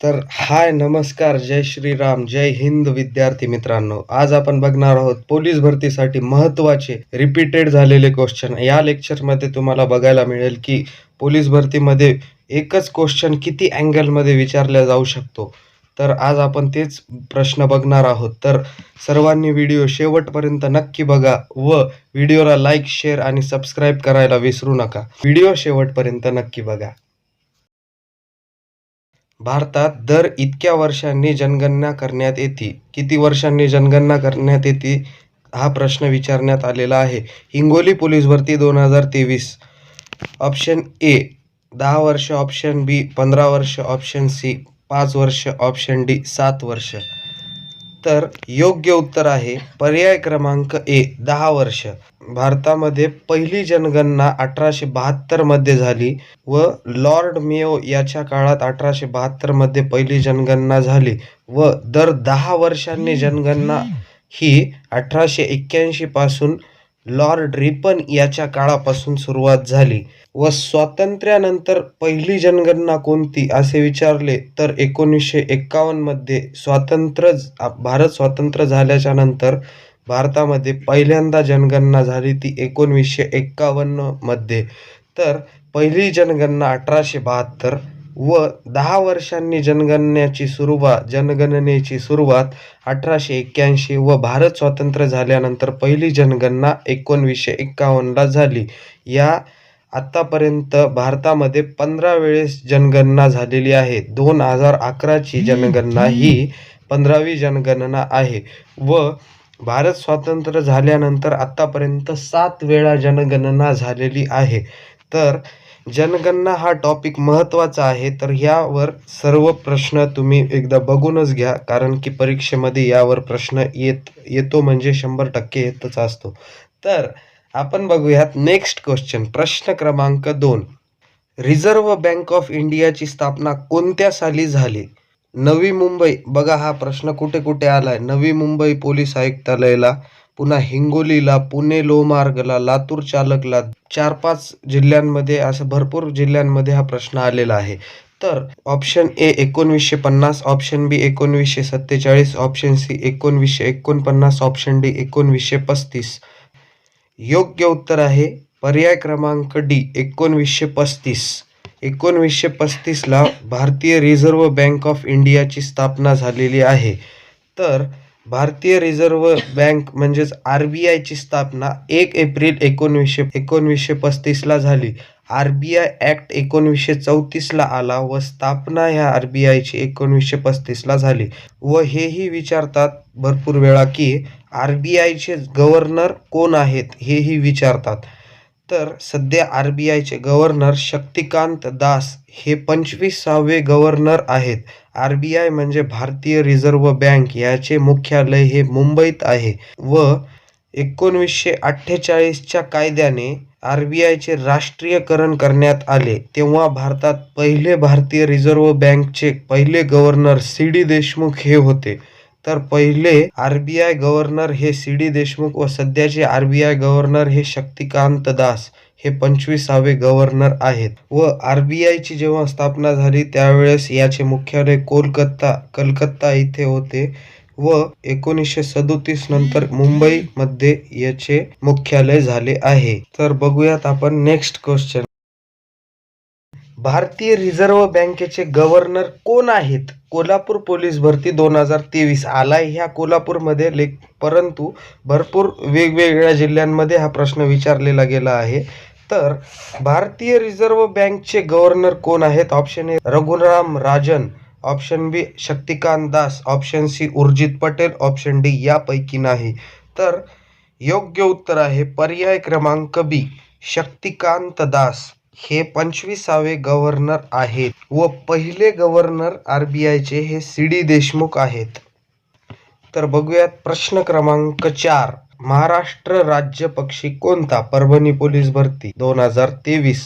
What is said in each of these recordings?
तर हाय नमस्कार, जय श्रीराम, जय हिंद विद्यार्थी मित्रांनो. आज आपण बघणार आहोत पोलीस भरतीसाठी महत्त्वाचे रिपीटेड झालेले क्वेश्चन. या लेक्चरमध्ये तुम्हाला बघायला मिळेल की पोलीस भरतीमध्ये एकच क्वेश्चन किती अँगलमध्ये विचारला जाऊ शकतो. तर आज आपण तेच प्रश्न बघणार आहोत. तर सर्वांनी व्हिडिओ शेवटपर्यंत नक्की बघा व व्हिडिओला लाईक, शेअर आणि सबस्क्राईब करायला विसरू नका. व्हिडिओ शेवटपर्यंत नक्की बघा. भारतात दर इतक्या वर्षांनी जनगणना करण्यात येते. किती वर्षांनी जनगणना करण्यात येते हा प्रश्न विचारण्यात आलेला आहे. हिंगोली पोलीस भरती 2023. ऑप्शन ए 10 वर्ष, ऑप्शन बी 15 वर्ष, ऑप्शन सी 5 वर्ष, ऑप्शन डी 7 वर्ष. तर योग्य उत्तर आहे पर्याय क्रमांक ए 10 वर्ष. भारतामध्ये पहिली जनगणना 1872 मध्ये झाली व लॉर्ड मेयो याच्या काळात 1872 मध्ये पहिली जनगणना झाली व दर 10 वर्षांनी जनगणना ही 1881 पासून लॉर्ड रिपन याच्या काळापासून सुरुवात झाली व स्वातंत्र्यानंतर पहिली जनगणना कोणती असे विचारले तर 1951 मध्ये भारत स्वतंत्र झाल्याच्या नंतर भारतामध्ये पहिल्यांदा जनगणना झाली ती 1951 मध्ये. तर पहिली जनगणना 1872 व 10 वर्षांनी जनगणनेची सुरुवात 1881 व भारत स्वतंत्र झाल्यानंतर पहिली जनगणना 1951ला झाली. या आतापर्यंत भारतामध्ये 15 वेळेस जनगणना झालेली आहे. 2011ची जनगणना ही 15वी जनगणना आहे व भारत स्वतंत्र झाल्यानंतर आतापर्यंत 7 वेळा जनगणना झालेली आहे. तर जनगणना हा टॉपिक महत्त्वाचा आहे. तर यावर सर्व प्रश्न तुम्ही एकदा बघूनच घ्या, कारण की परीक्षेमध्ये यावर प्रश्न येतो म्हणजे 100% येतच असतो. तर आपण बघूयात नेक्स्ट क्वेश्चन. प्रश्न क्रमांक 2. रिझर्व्ह बँक ऑफ इंडियाची स्थापना कोणत्या साली झाली? नवी मुंबई, बघा हा प्रश्न कुठे कुठे आलाय. नवी मुंबई पोलीस आयुक्तालयाला, पुन्हा हिंगोलीला, पुणे लोहमार्गला, लातूर चालकला, 4-5 जिल्ह्यांमध्ये, असं भरपूर जिल्ह्यांमध्ये हा प्रश्न आलेला आहे. तर option A 1950, option B 1947, option C 1949, option D 1935. योग्य उत्तर आहे पर्याय क्रमांक डी 1935. 1935ला भारतीय रिझर्व्ह बँक ऑफ इंडियाची स्थापना झालेली आहे. तर भारतीय रिझर्व्ह बँक म्हणजेच RBIची स्थापना 1 एप्रिल 1935ला झाली. RBI ॲक्ट 1934ला आला व स्थापना ह्या RBIची 1935ला झाली. व हेही विचारतात भरपूर वेळा की RBIचे गव्हर्नर कोण आहेत, हेही विचारतात. तर सध्या RBIचे गव्हर्नर शक्तिकांत दास हे 25वे गव्हर्नर आहेत. RBI म्हणजे भारतीय रिझर्व्ह बँक, याचे मुख्यालय हे मुंबईत आहे व 1948च्या कायद्याने RBIचे राष्ट्रीयकरण करण्यात आले. तेव्हा भारतात पहिले भारतीय रिझर्व्ह बँकचे पहिले गव्हर्नर CD देशमुख हे होते. तर पहिले RBI गव्हर्नर हे CD देशमुख व सध्याचे RBI गव्हर्नर हे शक्तिकांत दास हे 25वे गव्हर्नर आहेत. व RBIची जेव्हा स्थापना झाली त्यावेळेस याचे मुख्यालय कलकत्ता इथे होते व 1937 नंतर मुंबईमध्ये याचे मुख्यालय झाले आहे. तर बघूयात आपण नेक्स्ट क्वेश्चन. भारतीय रिझर्व्ह बँकेचे गव्हर्नर कोण आहेत? कोल्हापूर पोलीस भरती 2023 आलाय ह्या कोल्हापूरमध्ये, परंतु भरपूर वेगवेगळ्या जिल्ह्यांमध्ये हा प्रश्न विचारलेला गेला आहे. तर भारतीय रिझर्व्ह बँकचे गव्हर्नर कोण आहेत? Option A Raghuram Rajan, option B Shaktikanta Das, option C Urjit Patel, option D यापैकी नाही. तर योग्य उत्तर आहे पर्याय क्रमांक बी शक्तिकांत दास हे 25वे गव्हर्नर आहेत व पहिले गव्हर्नर RBIचे हे CD देशमुख आहेत. तर बघूयात प्रश्न क्रमांक 4. महाराष्ट्र राज्य पक्षी कोणता? परभणी पोलीस भरती 2023.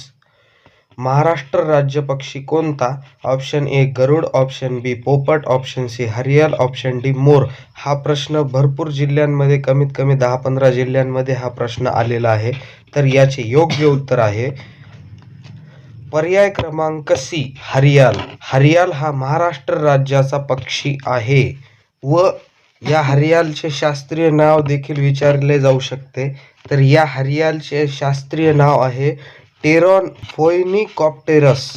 महाराष्ट्र राज्य पक्षी कोणता? ऑप्शन ए गरुड, ऑप्शन बी पोपट, ऑप्शन सी हरियाल, ऑप्शन डी मोर. हा प्रश्न भरपूर जिल्ह्यांमध्ये, कमीत कमी 10-15 जिल्ह्यांमध्ये हा प्रश्न आलेला आहे. तर याचे योग्य उत्तर आहे पर्याय क्रमांक सी हरियाल. हरियाल हा महाराष्ट्र राज्याचा पक्षी आहे व या हरियालचे शास्त्रीय नाव देखील विचारले जाऊ शकते. तर या हरियालचे शास्त्रीय नाव आहे टेरॉन फोइनिकॉप्टेरस.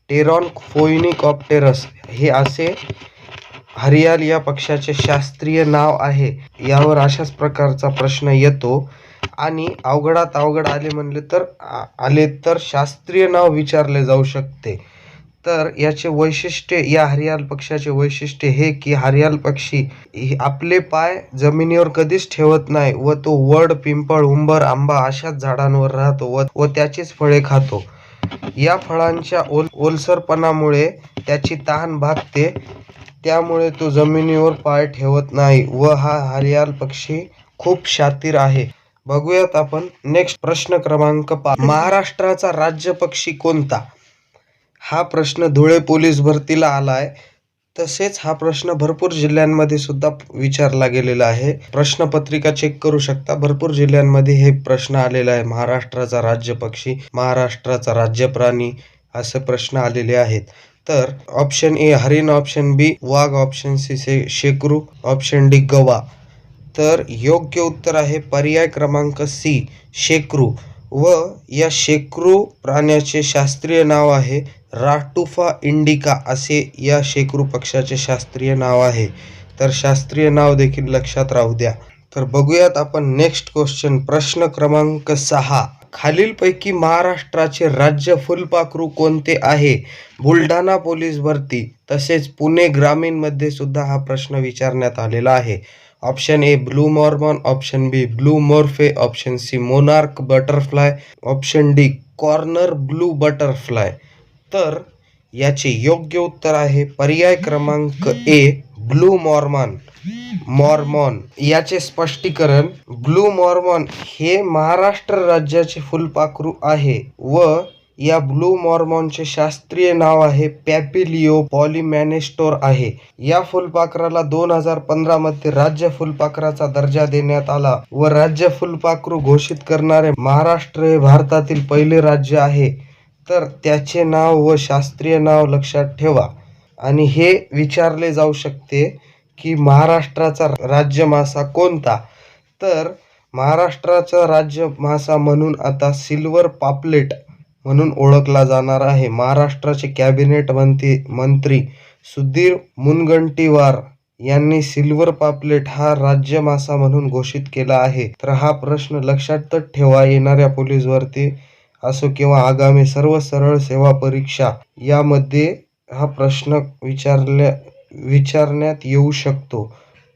टेरॉन फोइनिकॉप्टेरस हे असे हरियाल या पक्षाचे शास्त्रीय नाव आहे. यावर अशाच प्रकारचा प्रश्न येतो आणि अवघडात अवघड आले तर शास्त्रीय नाव विचारले जाऊ शकते. तर याचे वैशिष्ट्य, या हरियाल पक्षाचे वैशिष्ट्य हे की हरियाल पक्षी आपले पाय जमिनीवर कधीच ठेवत नाही व तो वड, पिंपळ, उंबर, आंबा अशाच झाडांवर राहतो व त्याचीच फळे खातो. या फळांच्या ओलसरपणामुळे त्याची तहान भागते, त्यामुळे तो जमिनीवर पाय ठेवत नाही व हा हरियाल पक्षी खूप शातीर आहे. बघूयात आपण नेक्स्ट प्रश्न क्रमांक 5. महाराष्ट्राचा राज्य पक्षी कोणता? हा प्रश्न धुळे पोलीस भरतीला आलाय. तसेच हा प्रश्न भरपूर जिल्ह्यांमध्ये सुद्धा विचारला गेलेला आहे. प्रश्नपत्रिका चेक करू शकता. भरपूर जिल्ह्यांमध्ये हे प्रश्न आलेला आहे. महाराष्ट्राचा राज्य पक्षी, महाराष्ट्राचा राज्य प्राणी असे प्रश्न आलेले आहेत. तर ऑप्शन ए हरिण, ऑप्शन बी वाघ, ऑप्शन सी शेकरू, ऑप्शन डी गवा. तर योग्य उत्तर आहे पर्याय क्रमांक सी शेकरू. व या शेकरू प्राण्याचे शास्त्रीय नाव आहे राटुफा इंडिका असे या शेकरू पक्षाचे शास्त्रीय नाव आहे. तर शास्त्रीय नाव देखील लक्षात राहू द्या. तर बघूयात आपण नेक्स्ट क्वेश्चन. प्रश्न क्रमांक 6. खालीलपैकी महाराष्ट्राचे राज्य फुलपाखरू कोणते आहे? बुलढाणा पोलीस भरती तसेच पुणे ग्रामीण मध्ये सुद्धा हा प्रश्न विचारण्यात आलेला आहे. Option A blue Mormon, option B blue morpho, option C monarch butterfly, option D corner blue butterfly. तर याचे योग्य उत्तर आहे पर्याय क्रमांक ए ब्लू मॉर्मॉन. याचे स्पष्टीकरण, ब्लू मॉर्मॉन हे महाराष्ट्र राज्याचे फुलपाखरू आहे व या ब्लू मॉर्मॉनचे शास्त्रीय नाव आहे पॅपिलिओ पॉलिमॅनेस्टोर आहे. या फुलपाखराला 2015 मध्ये राज्य फुलपाखराचा दर्जा देण्यात आला व राज्य फुलपाखरू घोषित करणारे महाराष्ट्र हे भारतातील पहिले राज्य आहे. तर त्याचे नाव व शास्त्रीय नाव लक्षात ठेवा. आणि हे विचारले जाऊ शकते की महाराष्ट्राचा राज्य मासा कोणता? तर महाराष्ट्राचा राज्य मासा म्हणून आता सिल्वर पापलेट म्हणून ओळखला जाणार आहे. महाराष्ट्राचे कॅबिनेट मंत्री सुधीर मुनगंटीवार यांनी सिल्वर पापलेट हा राज्य मासा म्हणून घोषित केला आहे. तर हा प्रश्न लक्षात ठेवा. येणाऱ्या पोलीस भरती असो किंवा आगामी सर्व सरळ सेवा परीक्षा यामध्ये हा प्रश्न विचारण्यात येऊ शकतो.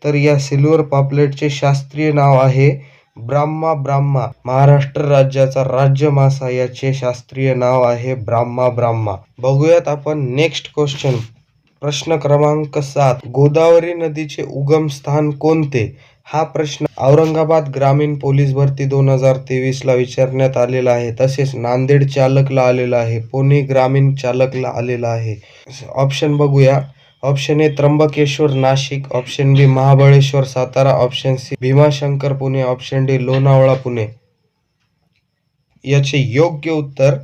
तर या सिल्वर पापलेटचे शास्त्रीय नाव आहे ब्राह्मा. महाराष्ट्र राज्याचा राज्य मासा याचे शास्त्रीय नाव आहे ब्राह्मा. बघूयात आपण नेक्स्ट क्वेश्चन. प्रश्न क्रमांक 7. गोदावरी नदीचे उगम स्थान कोणते? हा प्रश्न औरंगाबाद ग्रामीण पोलीस भरती 2023 ला विचारण्यात आलेला आहे. तसेच नांदेड चालकला आलेला आहे, पुणे ग्रामीण चालकला आलेला आहे. ऑप्शन बघूया. Option A Trimbakeshwar Nashik, option B Mahabaleshwar Satara, option C Bhimashankar Pune, option D Lonavala Pune. याचे योग्य उत्तर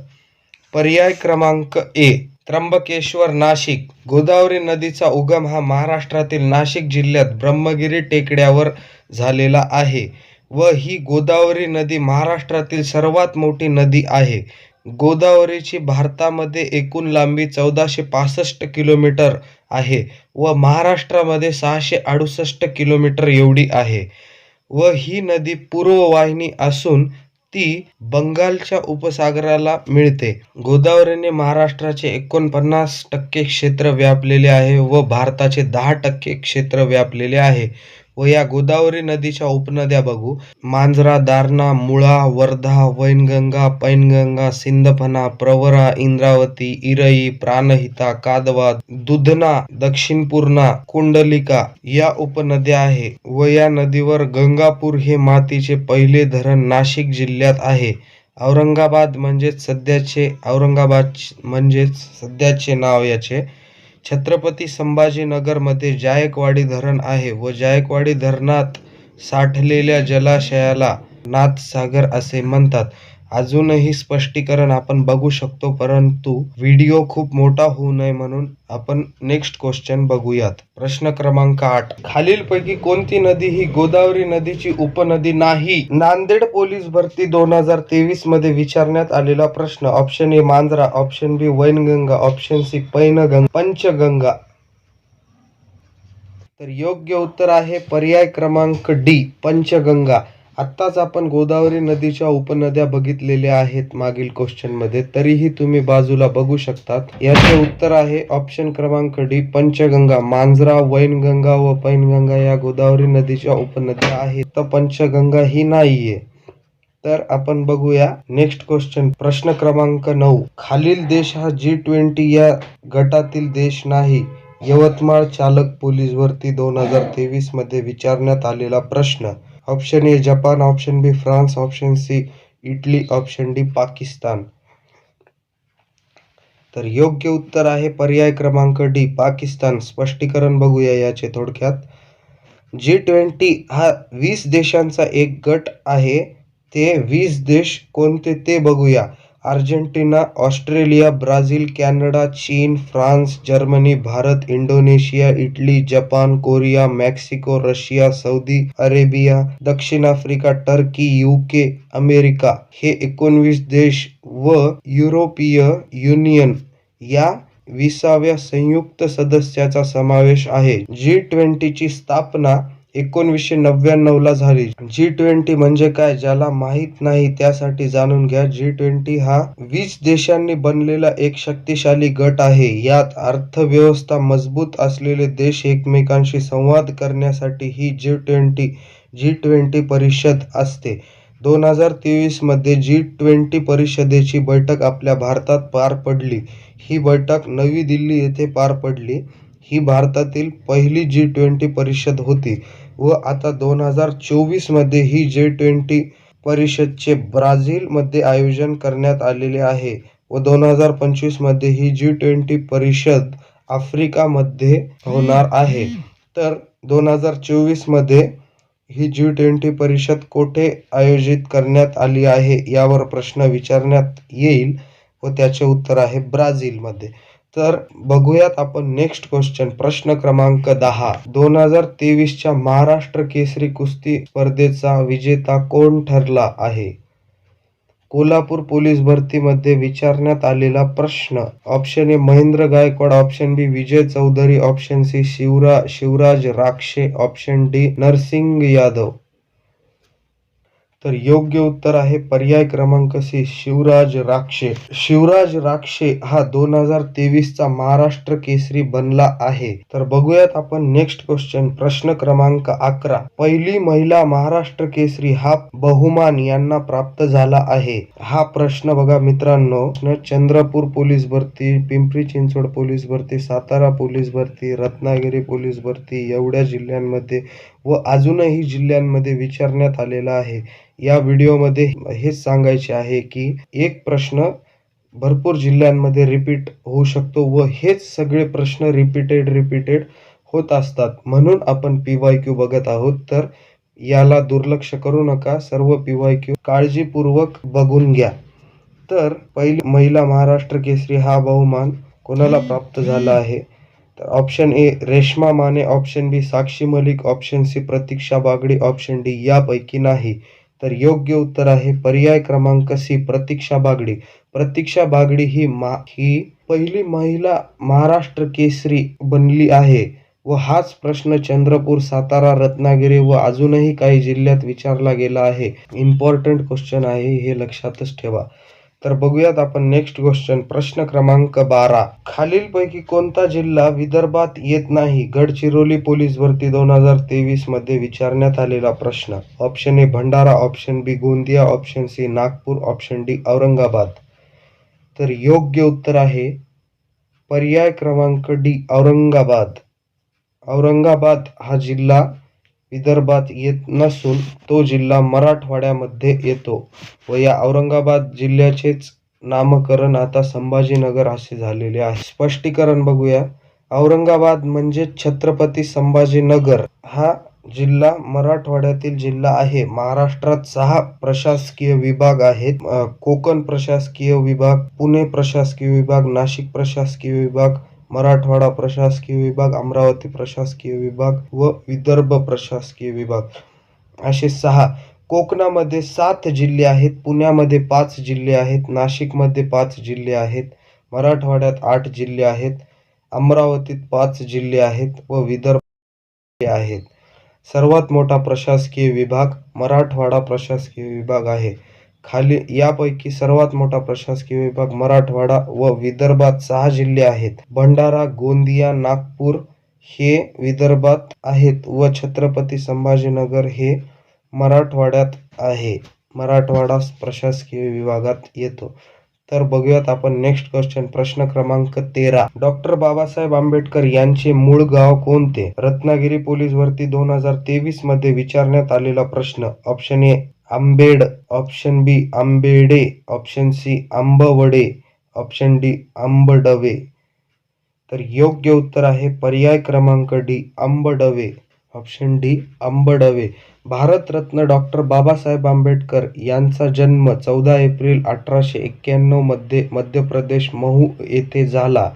पर्याय क्रमांक ए त्र्यंबकेश्वर नाशिक. गोदावरी नदीचा उगम हा महाराष्ट्रातील नाशिक जिल्ह्यात ब्रह्मगिरी टेकड्यावर झालेला आहे व ही गोदावरी नदी महाराष्ट्रातील सर्वात मोठी नदी आहे. गोदावरीची भारतामध्ये एकूण लांबी 1465 किलोमीटर आहे व महाराष्ट्रामध्ये 668 किलोमीटर एवढी आहे व ही नदी पूर्व वाहिनी असून ती बंगालच्या उपसागराला मिळते. गोदावरीने महाराष्ट्राचे 49% क्षेत्र व्यापलेले आहे व भारताचे 10% क्षेत्र व्यापलेले आहे. व या गोदावरी नदीच्या उपनद्या बघू. मांजरा, दारणा, मुळा, वर्धा, वैनगंगा, पैनगंगा, सिंदफणा, प्रवरा, इंद्रावती, इरई, प्राणहिता, कादवा, दुधना, दक्षिणपूर्णा, कुंडलिका या उपनद्या आहे व या नदीवर गंगापूर हे मातीचे पहिले धरण नाशिक जिल्ह्यात आहे. औरंगाबाद म्हणजेच सध्याचे नाव याचे छत्रपती संभाजीनगरमध्ये जायकवाडी धरण आहे व जायकवाडी धरणात साठलेल्या जलाशयाला नाथसागर असे म्हणतात. अजूनही स्पष्टीकरण आपण बघू शकतो, परंतु व्हिडिओ खूप मोठा होऊ नये म्हणून आपण नेक्स्ट क्वेश्चन बघूयात. प्रश्न क्रमांक 8. खालीलपैकी कोणती नदी ही गोदावरी नदीची उपनदी नाही? नांदेड पोलीस भरती 2023 मध्ये विचारण्यात आलेला प्रश्न. Option A Manjara, option B Wainganga, option C Painganga, Panchganga. तर योग्य उत्तर आहे पर्याय क्रमांक डी, पंचगंगा. आत्ताच आपण गोदावरी नदीच्या उपनद्या बघितलेल्या आहेत मागील क्वेश्चन मध्ये, तरीही तुम्ही बाजूला बघू शकतात. याचे उत्तर आहे ऑप्शन क्रमांक डी, पंचगंगा. मांजरा, वैनगंगा व पैनगंगा या गोदावरी नदीच्या उपनद्या आहेत, तर पंचगंगा ही नाहीये. तर आपण बघूया नेक्स्ट क्वेश्चन. प्रश्न क्रमांक 9. खालील देश हा G20 या गटातील देश नाही? यवतमाळ चालक पोलीस भरती 2023 मध्ये विचारण्यात आलेला प्रश्न. Option A Japan, option B France, option C Italy, option D Pakistan. तर योग्य उत्तर आहे पर्याय क्रमांक डी, पाकिस्तान. स्पष्टीकरण बघूया याचे थोडक्यात. G20 हा 20 देशांचा एक गट आहे. ते 20 देश कोणते ते बघूया. अर्जेंटिना, ऑस्ट्रेलिया, ब्राझील, कॅनडा, चीन, France, Germany, Bharat, Indonesia, Italy, Japan, Korea, Mexico, Russia, Saudi Arabia, दक्षिण आफ्रिका, टर्की, UK, अमेरिका हे 19 देश व युरोपीय युनियन या 20व्या संयुक्त सदस्याचा समावेश आहे. G20 ची स्थापना 1999 ला झाली. G20 म्हणजे काय, ज्याला माहित नाही त्यासाठी जाणून घ्या. G20 हा 20 देशांनी बनलेला एक शक्तिशाली गट आहे. यात अर्थव्यवस्था मजबूत असलेले देश एकमेकांशी संवाद करण्यासाठी ही G20 परिषद असते. 2023 मध्ये G20 परिषदेची बैठक आपल्या भारतात पार पडली. ही बैठक नवी दिल्ली येथे पार पडली. ही भारतातील पहिली G20 परिषद होती व आता 2024 मध्ये ही G20 परिषदचे ब्राझील मध्ये आयोजन करण्यात आलेले आहे व 2025 मध्ये ही G20 परिषद आफ्रिका मध्ये होणार आहे. तर 2024 मध्ये ही G20 परिषद कोठे आयोजित करण्यात आली आहे यावर प्रश्न विचारण्यात येईल व त्याचे उत्तर आहे ब्राझील मध्ये. तर बघूयात आपण नेक्स्ट क्वेश्चन. प्रश्न क्रमांक 10. 2023 च्या महाराष्ट्र केसरी कुस्ती स्पर्धेचा विजेता कोण ठरला आहे? कोल्हापूर पोलीस भरती मध्ये विचारण्यात आलेला प्रश्न. Option A Mahendra Gaikwad, option B Vijay Chaudhary, option C Shivraj Rakshe, option D Narsingh Yadav. तर योग्य उत्तर आहे पर्याय क्रमांक सी, शिवराज राक्षे. शिवराज राक्षे हा 2023 चा महाराष्ट्र केसरी बनला आहे. तर बघूयात आपण नेक्स्ट क्वेश्चन. प्रश्न क्रमांक 11. पहिली महिला महाराष्ट्र केसरी हा बहुमान यांना प्राप्त झाला आहे. हा प्रश्न बघा मित्रांनो, चंद्रपूर पोलीस भरती, पिंपरी चिंचवड पोलीस भरती, सातारा पोलीस भरती, रत्नागिरी पोलीस भरती एवढ्या जिल्ह्यांमध्ये व अजूनही जिल्ह्यांमध्ये विचारण्यात आलेला आहे. या व्हिडिओमध्ये हेच सांगायचे आहे की एक प्रश्न भरपूर जिल्ह्यांमध्ये रिपीट होऊ शकतो व हेच सगळे प्रश्न रिपीटेड होत असतात, म्हणून आपण PYQ बघत आहोत. तर याला दुर्लक्ष करू नका, सर्व PYQ काळजीपूर्वक बघून घ्या. तर पहिली महिला महाराष्ट्र केसरी हा बहुमान कोणाला प्राप्त झाला आहे? तर option A Reshma Mane, option B Sakshi Malik, option C Pratiksha Bagdi, option D यापैकी नाही. तर योग्य उत्तर आहे पर्याय क्रमांक सी, प्रतीक्षा बागडी. प्रतीक्षा बागडी ही पहिली महिला महाराष्ट्र केसरी बनली आहे व हाच प्रश्न चंद्रपूर, सातारा, रत्नागिरी व अजूनही काही जिल्ह्यात विचारला गेला आहे. इम्पॉर्टंट क्वेश्चन आहे, हे लक्षातच ठेवा. तर बघूयात आपण नेक्स्ट क्वेश्चन. प्रश्न क्रमांक 12. खालीलपैकी कोणता जिल्हा विदर्भात येत नाही? गडचिरोली पोलीस भरती 2023 मध्ये विचारण्यात आलेला प्रश्न. Option A Bhandara, option B Gondia, option C Nagpur, option D Aurangabad. तर योग्य उत्तर आहे पर्याय क्रमांक डी, औरंगाबाद. औरंगाबाद हा जिल्हा विदर्भात येत नसून तो जिल्हा मराठवाड्यामध्ये येतो व या औरंगाबाद जिल्ह्याचेच नामकरण आता संभाजीनगर असे झालेले आहे. स्पष्टीकरण बघूया. औरंगाबाद म्हणजे छत्रपती संभाजीनगर हा जिल्हा मराठवाड्यातील जिल्हा आहे. महाराष्ट्रात 6 प्रशासकीय विभाग आहेत. कोकण प्रशासकीय विभाग, पुणे प्रशासकीय विभाग, नाशिक प्रशासकीय विभाग, मराठवाडा प्रशासकीय विभाग, अमरावती प्रशासकीय विभाग व विदर्भ प्रशासकीय विभाग असे 6. कोकणामध्ये 7 जिल्हे आहेत. पुण्यामध्ये 5 जिल्हे आहेत. नाशिकमध्ये 5 जिल्हे आहेत. मराठवाड्यात 8 जिल्हे आहेत. अमरावतीत 5 जिल्हे आहेत व विदर्भ आहेत. सर्वात मोठा प्रशासकीय विभाग मराठवाडा प्रशासकीय विभाग आहे. खाली यापैकी सर्वात मोठा प्रशासकीय विभाग मराठवाडा व विदर्भात 6 जिल्हे आहेत. भंडारा, गोंदिया, नागपूर हे विदर्भात आहेत व छत्रपती संभाजीनगर हे मराठवाड्यात आहे. मराठवाडा प्रशासकीय विभागात येतो. तर बघूयात आपण नेक्स्ट क्वेश्चन. प्रश्न क्रमांक 13. डॉक्टर बाबासाहेब आंबेडकर यांचे मूळ गाव कोणते? रत्नागिरी पोलीस भरती 2023 मध्ये विचारण्यात आलेला प्रश्न. Option A Ambed, option B Ambede, option C Ambavade, option D Ambadave. तर योग्य उत्तर आहे पर्याय क्रमांक D Ambadave. Option D Ambadave. Bharat Ratna doctor Babasaheb Ambedkar यांचा जन्म 14 एप्रिल 1891 मध्ये मध्य प्रदेश महू येथे झाला.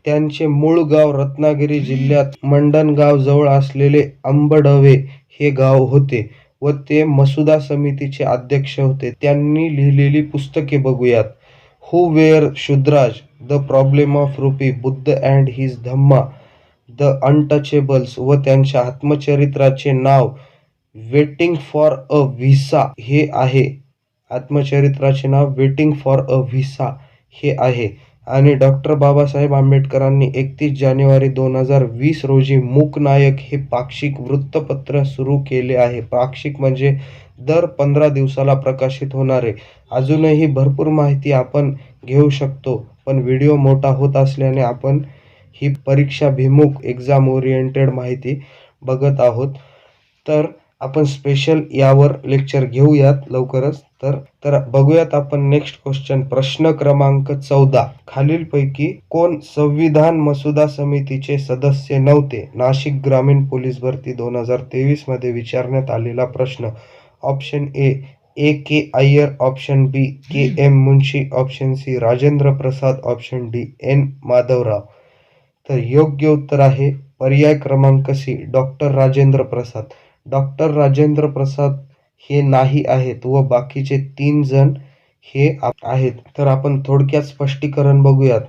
त्यांचे मूळ गाव रत्नागिरी जिल्ह्यात मंडणगाव जवळ असलेले आंबडवे हे गाव होते व ते मसुदा समितीचे अध्यक्ष होते. त्यांनी लिहिलेली पुस्तके बघूयात. Who were Shudras, the problem of rupee, Buddha and his Dhamma, the untouchables व त्यांच्या आत्मचरित्राचे नाव वेटिंग फॉर अ व्हिसा हे आहे. आत्मचरित्राचे नाव वेटिंग फॉर अ व्हिसा हे आहे. आणि डॉक्टर बाबासाहेब आंबेडकरांनी 31 जानेवारी 2020 रोजी मूकनायक हे पाक्षिक वृत्तपत्र सुरू केले आहे. पाक्षिक म्हणजे दर 15 दिवसाला प्रकाशित होणारे. अजूनही भरपूर माहिती आपण घेऊ शकतो, पण व्हिडिओ मोठा होत असल्याने आपण ही परीक्षाभिमुख एक्झाम ओरिएंटेड माहिती बघत आहोत. तर आपण स्पेशल यावर लेक्चर घेऊयात लवकरच. तर बघूयात आपण नेक्स्ट क्वेश्चन. प्रश्न क्रमांक 14. खालीलपैकी कोण संविधान मसुदा समितीचे सदस्य नव्हते? नाशिक ग्रामीण पोलीस भरती 2023 मध्ये विचारण्यात आलेला प्रश्न. Option A K Iyer, option B K M Munshi, option C Rajendra Prasad, option D N Madhavrao. तर योग्य उत्तर आहे पर्याय क्रमांक C doctor Rajendra Prasad. Doctor Rajendra Prasad हे नाही आहेत व बाकीचे 3 जण हे आहेत. तर आपण थोडक्यात स्पष्टीकरण बघूयात.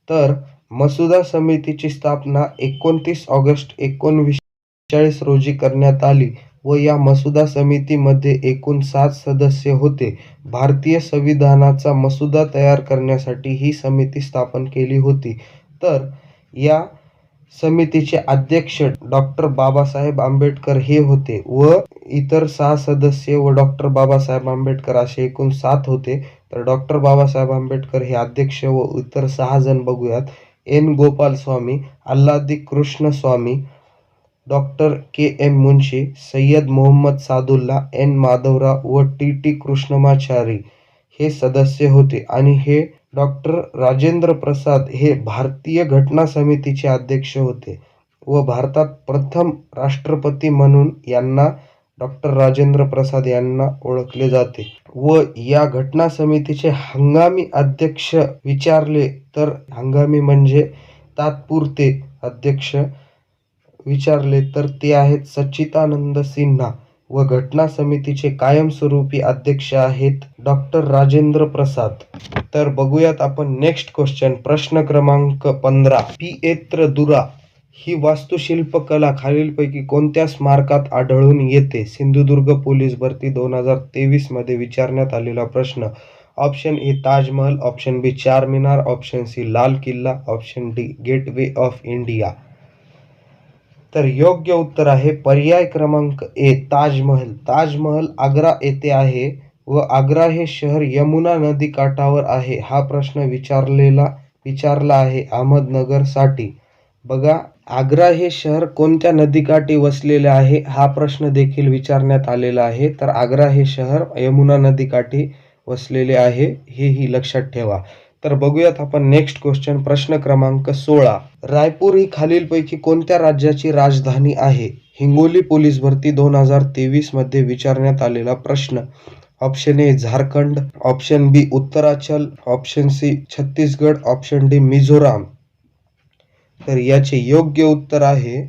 तर मसुदा समितीची स्थापना 29 ऑगस्ट 1940 रोजी करण्यात आली व या मसुदा समितीमध्ये एकूण 7 सदस्य होते. भारतीय संविधानाचा मसुदा तयार करण्यासाठी ही समिती स्थापन केली होती. तर या समितीचे अध्यक्ष डॉक्टर बाबासाहेब आंबेडकर हे होते व इतर 6 सदस्य व डॉक्टर बाबासाहेब आंबेडकर असे एकूण 7 होते. तर डॉक्टर बाबासाहेब आंबेडकर हे अध्यक्ष व इतर 6 जण बघूयात. एन गोपाल स्वामी, आल्हादी कृष्ण स्वामी, डॉक्टर के एम मुंशी, सय्यद मोहम्मद सादुल्ला, एन माधवराव व टी टी कृष्णमाचारी हे सदस्य होते. आणि हे डॉक्टर राजेंद्र प्रसाद हे भारतीय घटना समितीचे अध्यक्ष होते व भारतात प्रथम राष्ट्रपती म्हणून यांना डॉक्टर राजेंद्र प्रसाद यांना ओळखले जाते. व या घटना समितीचे हंगामी अध्यक्ष विचारले तर हंगामी म्हणजे तात्पुरते अध्यक्ष विचारले तर ते आहेत सच्चिदानंद सिन्हा व घटना समितीचे कायमस्वरूपी अध्यक्ष आहेत डॉक्टर राजेंद्र प्रसाद. तर बघूयात आपण नेक्स्ट क्वेश्चन. प्रश्न क्रमांक 15. पिएत्रदुरा ही वास्तुशिल्पकला खालीलपैकी कोणत्या स्मारकात आढळून येते? सिंधुदुर्ग पोलीस भरती 2023 मध्ये विचारण्यात आलेला प्रश्न. Option A Taj Mahal, option B Charminar, option C Lal Qila, option D gateway of India. तर योग्य उत्तर आहे पर्याय क्रमांक ए ताजमहल. ताजमहल आग्रा येथे आहे व आग्रा हे शहर यमुना नदी काठावर आहे. हा प्रश्न विचारला आहे अहमदनगर साठी. बघा, आग्रा हे शहर कोणत्या नदीकाठी वसलेले आहे हा प्रश्न देखील विचारण्यात आलेला आहे. तर आग्रा हे शहर यमुना नदीकाठी वसलेले आहे, हेही लक्षात ठेवा. तर बघूयात आपण नेक्स्ट क्वेश्चन. प्रश्न क्रमांक 16. रायपूर ही खालीलपैकी कोणत्या राज्याची राजधानी आहे? हिंगोली पोलीस भरती 2023 मध्ये विचारण्यात आलेला प्रश्न. Option A Jharkhand, option B Uttaranchal, option C Chhattisgarh, option D Mizoram. तर याचे योग्य उत्तर आहे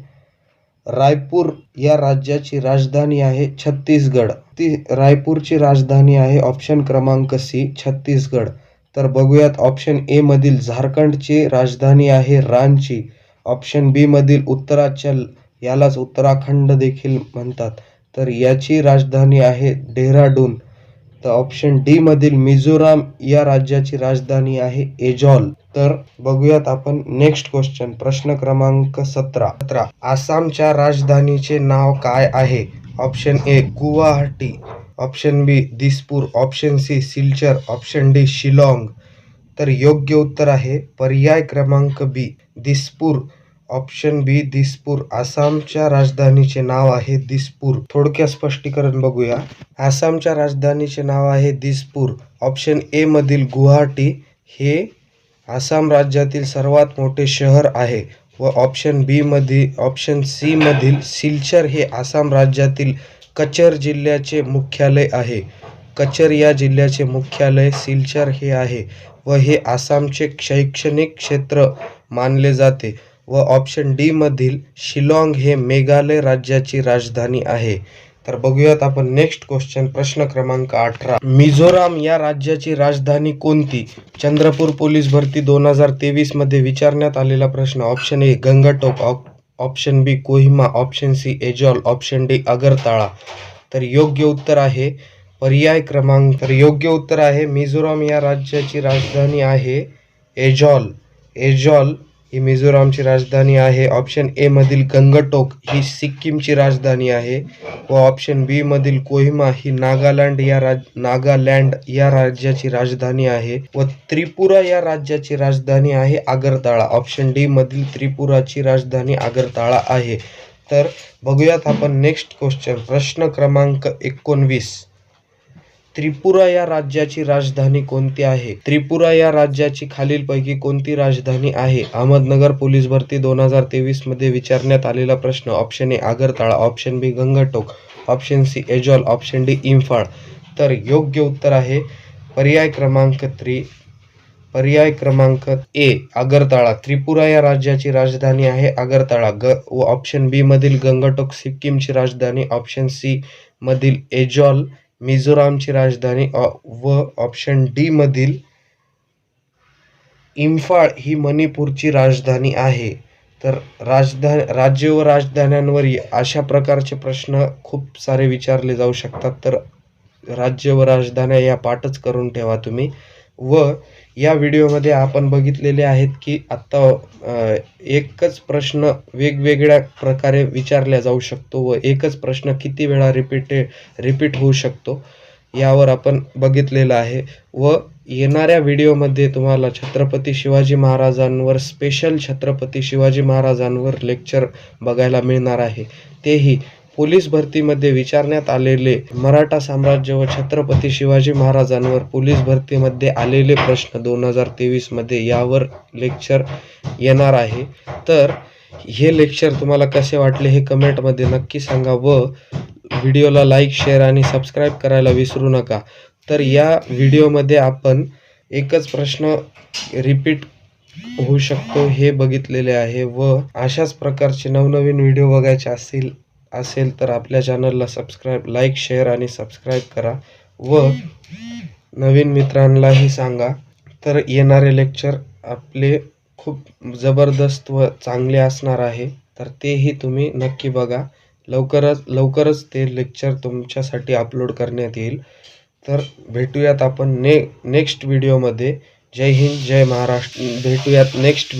रायपूर या राज्याची राजधानी आहे छत्तीसगड. ती रायपूरची राजधानी आहे ऑप्शन क्रमांक सी छत्तीसगड. तर बघूयात ऑप्शन ए मधील झारखंडची राजधानी आहे रांची. ऑप्शन बी मधील उत्तरांचल, यालाच उत्तराखंड देखील म्हणतात, तर याची राजधानी आहे डेहराडून. तर ऑप्शन डी मधील मिझोराम या राज्याची राजधानी आहे एजॉल. तर बघूयात आपण नेक्स्ट क्वेश्चन. प्रश्न क्रमांक 17. आसामच्या राजधानीचे नाव काय आहे? Option A Guwahati, option B Dispur, option C Silchar, option D Shillong. तर योग्य उत्तर आहे पर्याय क्रमांक B Dispur. Option B Dispur. आसामच्या राजधानीचे नाव आहे दिसपूर. थोडक्यात स्पष्टीकरण बघूया. आसामच्या राजधानीचे नाव आहे दिसपूर. ऑप्शन ए मधील गुवाहाटी हे आसाम राज्यातील सर्वात मोठे शहर आहे व ऑप्शन सी मधील सिलचर हे आसाम राज्यातील कचर जिल्ह्याचे मुख्यालय आहे. कचर या जिल्ह्याचे मुख्यालय सिलचर हे आहे व हे आसामचे शैक्षणिक क्षेत्र मानले जाते. व ऑप्शन डी मधील शिलाँग हे मेघालय राज्याची राजधानी आहे. तर बघूयात आपण नेक्स्ट क्वेश्चन. प्रश्न क्रमांक 18. मिझोराम या राज्याची राजधानी कोणती? चंद्रपूर पोलीस भरती 2023 मध्ये विचारण्यात आलेला प्रश्न. Option A Gangtok, option B Kohima, option C Aizawl, option D Agartala. तर योग्य उत्तर आहे योग्य उत्तर आहे मिझोराम या राज्याची राजधानी आहे एजॉल. एजॉल ही मिझोरामची राजधानी आहे. ऑप्शन ए मधील गंगटोक ही सिक्कीमची राजधानी आहे व ऑप्शन बी मधील कोहिमा ही नागालँड या राज्याची राजधानी आहे व त्रिपुरा या राज्याची राजधानी आहे आगरताळा. ऑप्शन डी मधील त्रिपुराची राजधानी आगरताळा आहे. तर बघूयात आपण नेक्स्ट क्वेश्चन. प्रश्न क्रमांक 19. त्रिपुरा या राज्याची राजधानी कोणती आहे? त्रिपुरा या राज्याची खालीलपैकी कोणती राजधानी आहे? अहमदनगर पोलीस भरती 2023 मध्ये विचारण्यात आलेला प्रश्न. Option A Agartala, option B Gangtok, option C Aizawl, option D Imphal. तर योग्य उत्तर आहे पर्याय क्रमांक ए आगरताळा. त्रिपुरा या राज्याची राजधानी आहे आगरताळा व ऑप्शन बी मधील गंगटोक सिक्कीमची राजधानी, ऑप्शन सी मधील एजॉल मिझोरामची राजधानी व ऑप्शन डी मधील इम्फाळ ही मणिपूरची राजधानी आहे. तर राज्य व राजधान्यांवर अशा प्रकारचे प्रश्न खूप सारे विचारले जाऊ शकतात. तर राज्य व राजधान्या या पाठच करून ठेवा तुम्ही. व या व्हिडिओमध्ये आपण बघितलेले आहेत की आत्ता एकच प्रश्न वेगवेगळ्या प्रकारे विचारला जाऊ शकतो व एकच प्रश्न किती वेळा रिपीट होऊ शकतो यावर आपण बघितलेलं आहे. व येणाऱ्या व्हिडिओमध्ये तुम्हाला छत्रपती शिवाजी महाराजांवर स्पेशल छत्रपती शिवाजी महाराजांवर लेक्चर बघायला मिळणार आहे. तेही पोलीस भरतीमध्ये विचारण्यात आलेले मराठा साम्राज्य व छत्रपती शिवाजी महाराजांवर पोलीस भरतीमध्ये आलेले प्रश्न 2023 मध्ये यावर लेक्चर येणार आहे. तर हे लेक्चर तुम्हाला कसे वाटले हे कमेंटमध्ये नक्की सांगा व व्हिडिओला लाईक, शेअर आणि सबस्क्राईब करायला विसरू नका. तर या व्हिडिओमध्ये आपण एकच प्रश्न रिपीट होऊ शकतो हे बघितलेले आहे व अशाच प्रकारचे नवनवीन व्हिडिओ बघायचे असेल तर आपल्या चॅनलला लाईक, शेअर आणि सबस्क्राईब करा व नवीन मित्रांनाही सांगा. तर येणारे लेक्चर आपले खूप जबरदस्त व चांगले असणार आहे. तर तेही तुम्ही नक्की बघा. लवकरच ते लेक्चर तुमच्यासाठी अपलोड करण्यात येईल. तर भेटूयात आपण नेक्स्ट व्हिडिओमध्ये. जय हिंद, जय महाराष्ट्र. भेटूयात नेक्स्ट